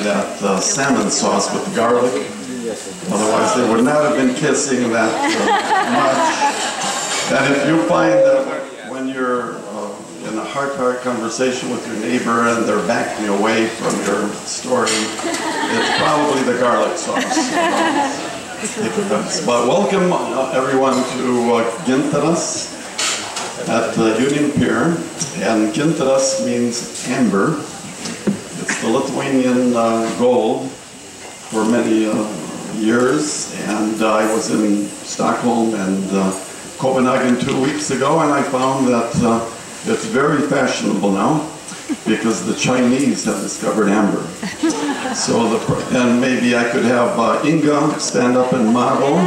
that salmon sauce with garlic. Otherwise, they would not have been kissing that much. And if you find that when you're in a heart-to-heart conversation with your neighbor and they're backing away from your story, it's probably the garlic sauce. But welcome everyone to Gintaras at the Union Pier, and Gintaras means amber. It's the Lithuanian gold for many years, and I was in Stockholm and Copenhagen 2 weeks ago, and I found that it's very fashionable now because the Chinese have discovered amber. So, and maybe I could have Inga stand up and model.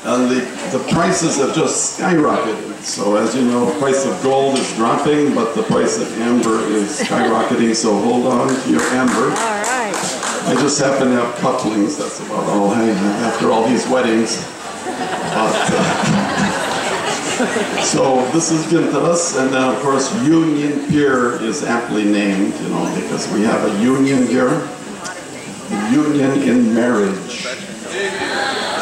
And the prices have just skyrocketed. So as you know, the price of gold is dropping, but the price of amber is skyrocketing, so hold on to your amber. All right. I just happen to have couplings, that's about all I have after all these weddings. So this is Gintaras, and then of course Union Pier is aptly named, you know, because we have a union here, a union in marriage.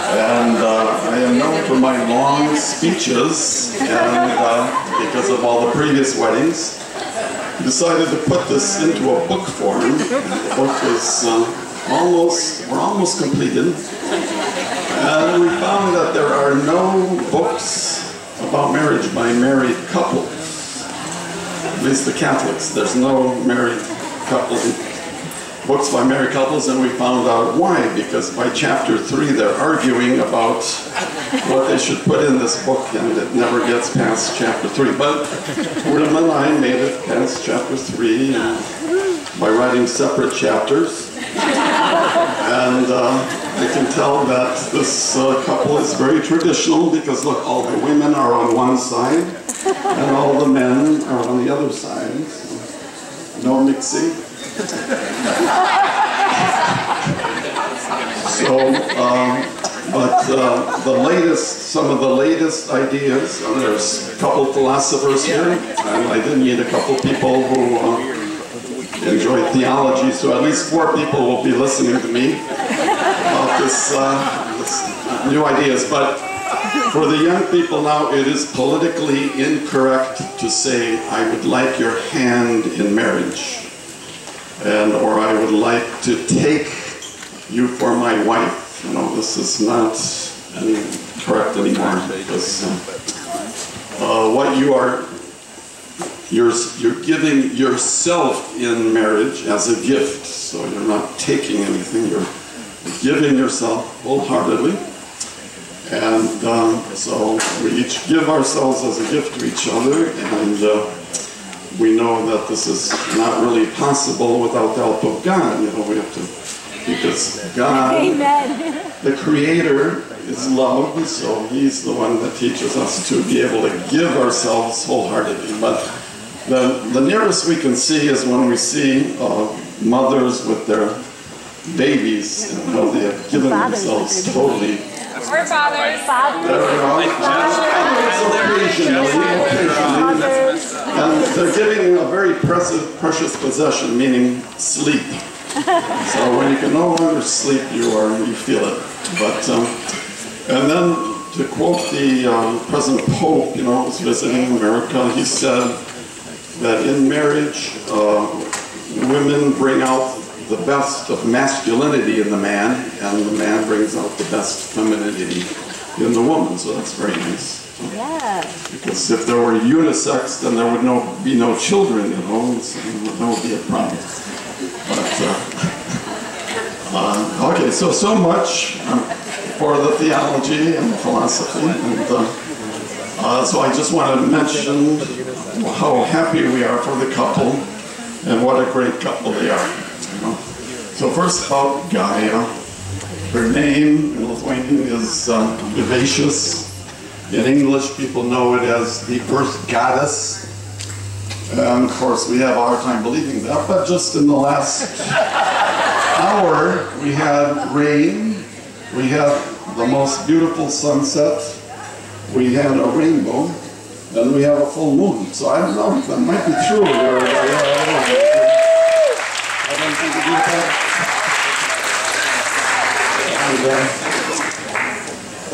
And I am known for my long speeches, and because of all the previous weddings, I decided to put this into a book form. The book is we're almost completed. And we found that there are no books about marriage by married couples. At least the Catholics. There's no married books by married couples, and we found out why. Because by chapter 3 they're arguing about what they should put in this book, and it never gets past chapter 3. But William and I made it past chapter 3 by writing separate chapters. And I can tell that this couple is very traditional, because look, all the women are on one side and all the men are on the other side. So no mixing. So, some of the latest ideas, there's a couple philosophers here, and I didn't meet a couple people who enjoy theology, so at least 4 people will be listening to me about this new ideas. But for the young people now, it is politically incorrect to say, I would like your hand in marriage, or I would like to take you for my wife. You know, this is not correct anymore, because what you are, you're giving yourself in marriage as a gift. So you're not taking anything, you're giving yourself wholeheartedly. And so we each give ourselves as a gift to each other, and we know that this is not really possible without the help of God. You know, we have to, because God, Amen. the Creator, is love, so He's the one that teaches us to be able to give ourselves wholeheartedly. But the nearest we can see is when we see mothers with their babies and how they have given themselves totally. We're fathers. There we go. Occasionally. And they're giving a very precious possession, meaning sleep. So when you can no longer sleep, you feel it. But and then to quote the present Pope, you know, who's visiting America, he said that in marriage, women bring out the best of masculinity in the man, and the man brings out the best femininity in the woman. So that's very nice. Yeah. Because if there were unisex, then there would be no children, you know, so that would be a problem. But, okay, so much for the theology and the philosophy. And so I just wanted to mention how happy we are for the couple and what a great couple they are. You know? So first about Gaia. Her name in Lithuanian is vivacious. In English, people know it as the earth goddess. And of course, we have a hard time believing that, but just in the last hour, we had rain, we had the most beautiful sunset, we had a rainbow, then we have a full moon. So I don't know, that might be true. I don't think we do that. And,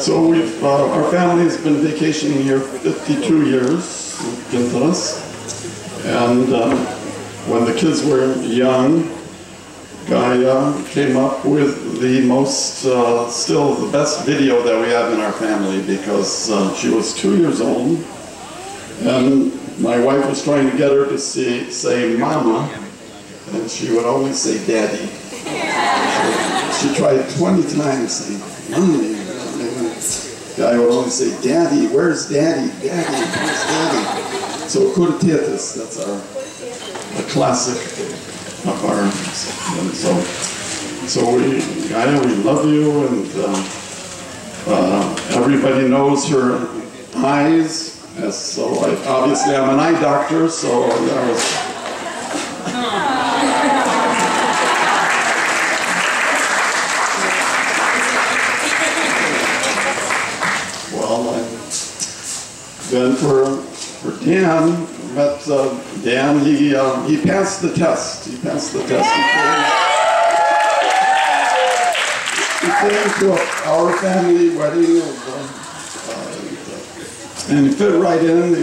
so our family has been vacationing here 52 years in Quintas. And when the kids were young, Guy came up with the still the best video that we have in our family, because she was 2 years old, and my wife was trying to get her to say mama, and she would always say daddy. She tried 20 times saying mommy. Guy would always say daddy, where's daddy, daddy, where's daddy? So kurtietis, that's a classic of ours. And so we love you, and everybody knows her eyes. So obviously I'm an eye doctor, so that was. Well, then for Dan, met Dan. He passed the test. He passed the test. He came to our family wedding, and he fit right in.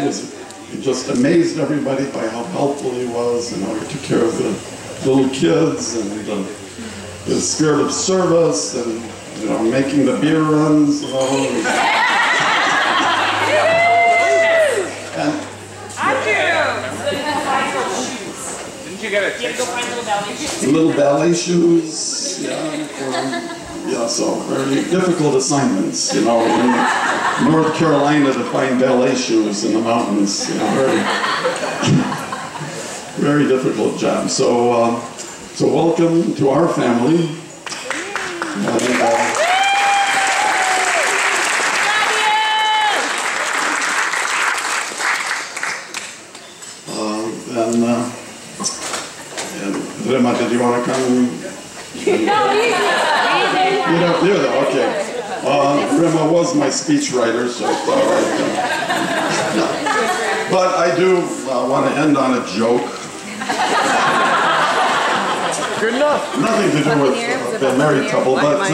He just amazed everybody by how helpful he was, and how he took care of the little kids, and his spirit of service, and making the beer runs, and all. Didn't you get it? You have to go find little ballet shoes. Little ballet shoes, yeah, so very difficult assignments, in North Carolina to find ballet shoes in the mountains, very difficult job. So, so welcome to our family. And Rima, did you want to come? No, You don't do that, okay. Rima was my speechwriter, so I thought But I do want to end on a joke. Good enough. Nothing to do with the married couple, but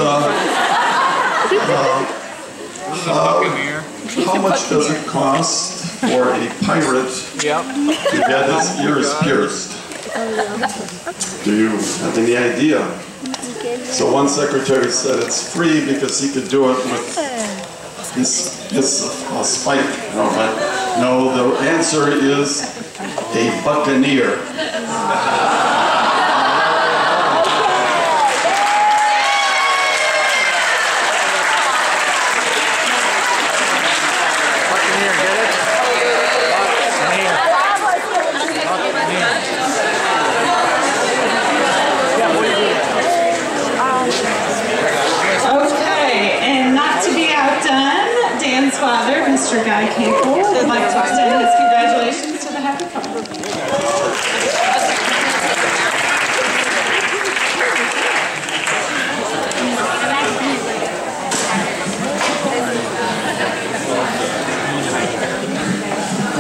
how much does it cost for a pirate to get his ears pierced? Do you have any idea? So one secretary said it's free because he could do it with his spike. No, the answer is a buccaneer. Father, Mr. Guy Campbell, would like to extend his congratulations to the happy couple.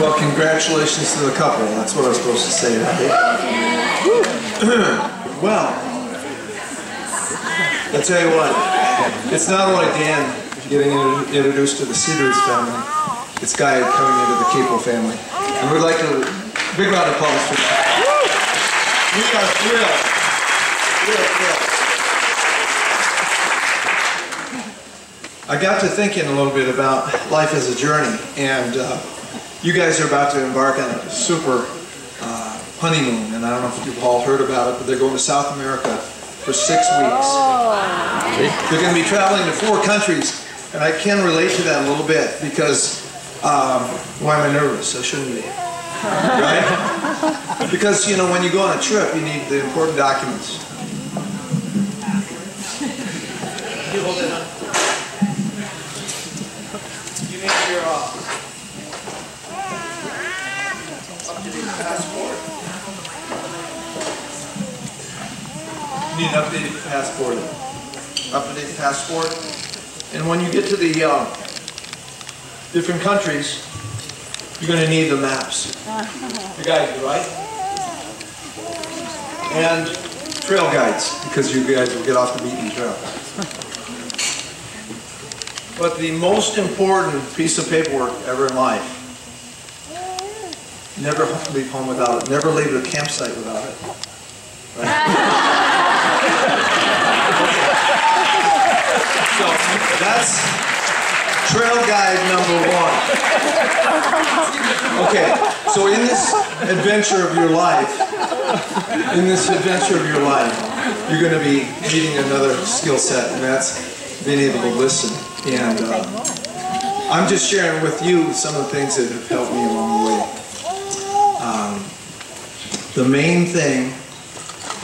Well, congratulations to the couple. That's what I was supposed to say, right? Well, I'll tell you what, it's not only Dan getting introduced to the Cedars family, it's Guy coming into the Capel family. And we'd like to, big round of applause for that. We are thrilled. I got to thinking a little bit about life as a journey, and you guys are about to embark on a super honeymoon, and I don't know if you've all heard about it, but they're going to South America for 6 weeks. They're going to be traveling to 4 countries. And I can relate to that a little bit because, why am I nervous? I shouldn't be, right? Because, when you go on a trip, you need the important documents. You hold it up. You need your up-to-date passport. You need an updated passport. Up-to-date passport. And when you get to the different countries, you're going to need the maps to guide you, right? And trail guides, because you guys will get off the beaten trail. But the most important piece of paperwork ever in life, never leave home without it. Never leave the campsite without it. Right? So that's trail guide number 1. Okay, so in this adventure of your life, you're going to be needing another skill set, and that's being able to listen. And I'm just sharing with you some of the things that have helped me along the way. The main thing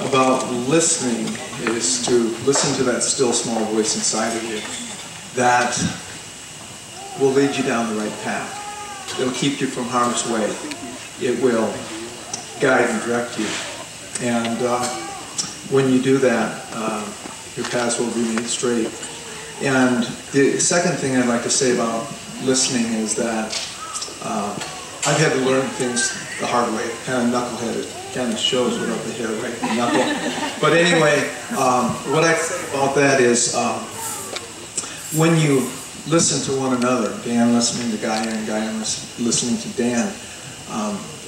about listening is to listen to that still small voice inside of you that will lead you down the right path. It'll keep you from harm's way. It will guide and direct you. And when you do that, your paths will be made straight. And the second thing I'd like to say about listening is that I've had to learn things the hard way, kind of knuckleheaded. Kind of shows without the hair, right? The knuckle. But anyway, what I say about that is when you listen to one another, Dan listening to Guy and Guy listening to Dan,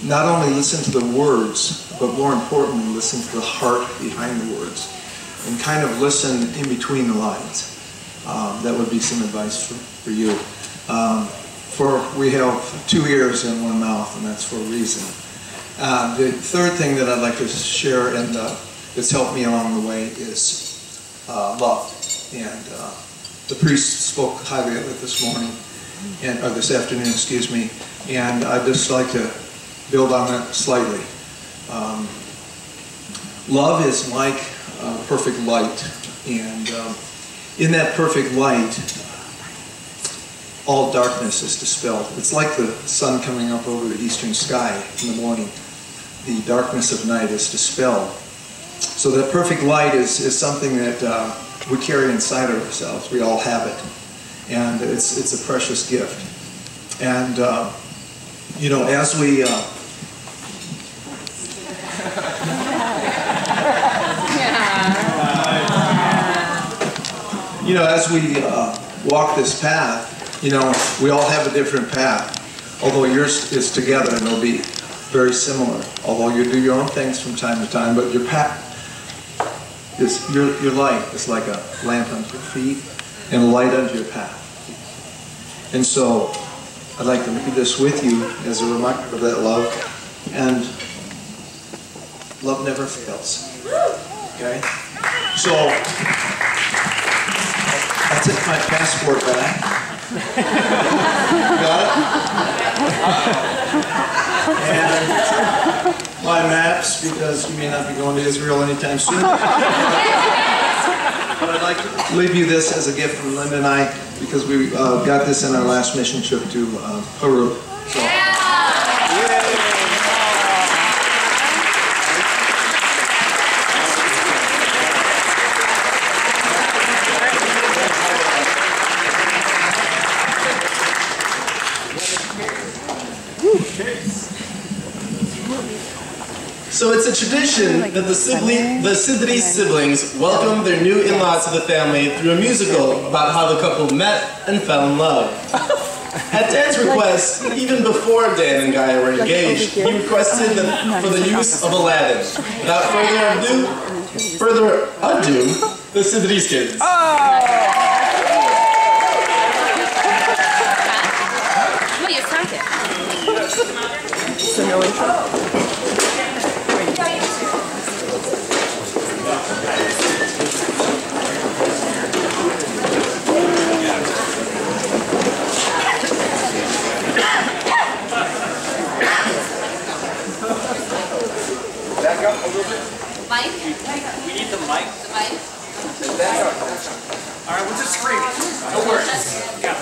not only listen to the words, but more importantly, listen to the heart behind the words, and kind of listen in between the lines. That would be some advice for you. We have 2 ears and 1 mouth, and that's for a reason. The third thing that I'd like to share, and that's helped me along the way, is love. And the priest spoke highly of it this morning, or this afternoon, excuse me. And I'd just like to build on that slightly. Love is like perfect light, and in that perfect light, all darkness is dispelled. It's like the sun coming up over the eastern sky in the morning. The darkness of night is dispelled. So that perfect light is something that we carry inside of ourselves. We all have it. And it's a precious gift. And, you know, as we... You know, as we walk this path, you know, we all have a different path. Although yours is together and it'll be very similar. Although you do your own things from time to time, but your path is, your light is like a lamp unto your feet and a light unto your path. And so, I'd like to leave this with you as a reminder of that love. And love never fails. Okay? So, I'll take my passport back. Got it? And my maps, because you may not be going to Israel anytime soon. But I'd like to leave you this as a gift from Linda and I, because we got this in our last mission trip to Peru. So. So it's a tradition that the Sidri siblings welcome their new in-laws to the family through a musical about how the couple met and fell in love. At Dan's request, even before Dan and Gaia were engaged, he requested for the use of Alladin. Without further ado, the Sidri's kids. So no intro. Back up a little bit. Mic? We need the mic. The mic? All right, we'll just scream. No worries. Yeah.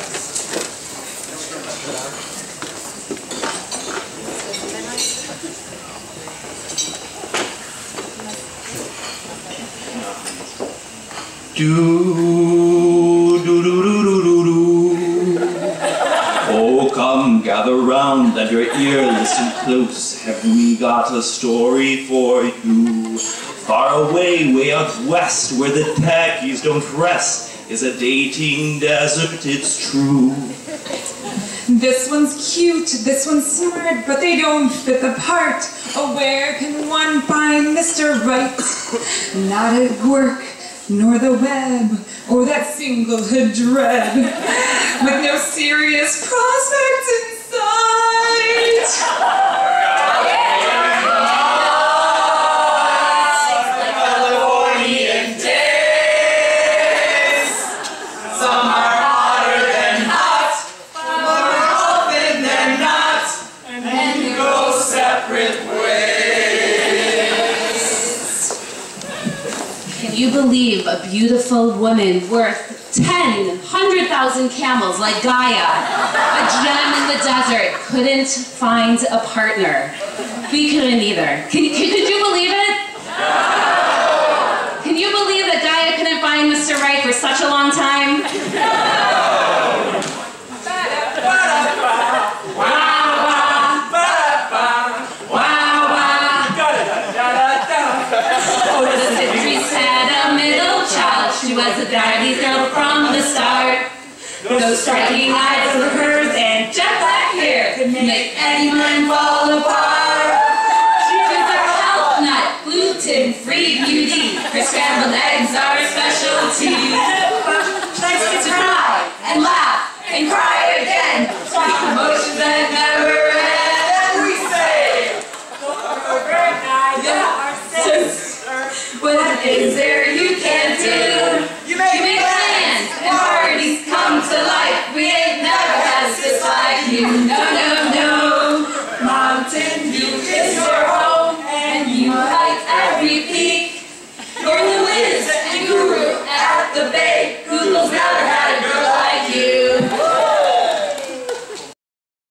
Oh, come, gather round and your ear, listen close. Have we got a story for you? Far away, way out west, where the techies don't rest, is a dating desert, it's true. This one's cute, this one's smart, but they don't fit the part. Oh, where can one find Mr. Right? Not at work, nor the web, or that singlehood dread, with no serious prospects in sight. Californian days, some are hotter than hot, more often than not, and you go separate ways. Can you believe a beautiful woman worth 100,000 camels like Gaia, a gem in the desert, couldn't find a partner? We couldn't either. Could you believe it? Can you believe that Gaia couldn't find Mr. Right for such a long time? She was a daddy's girl from the start. Those striking eyes of hers and jet black hair could make anyone fall apart. She was a health nut, gluten-free beauty. Her scrambled eggs are a specialty. Likes to cry and laugh and cry again. Emotions that never end. And we say, what is there you can't do? You make plans and parties come to life. We ain't never had this like you. No, no, no. Mountain View is your home, and you hike every peak. You're the whiz and guru at the base.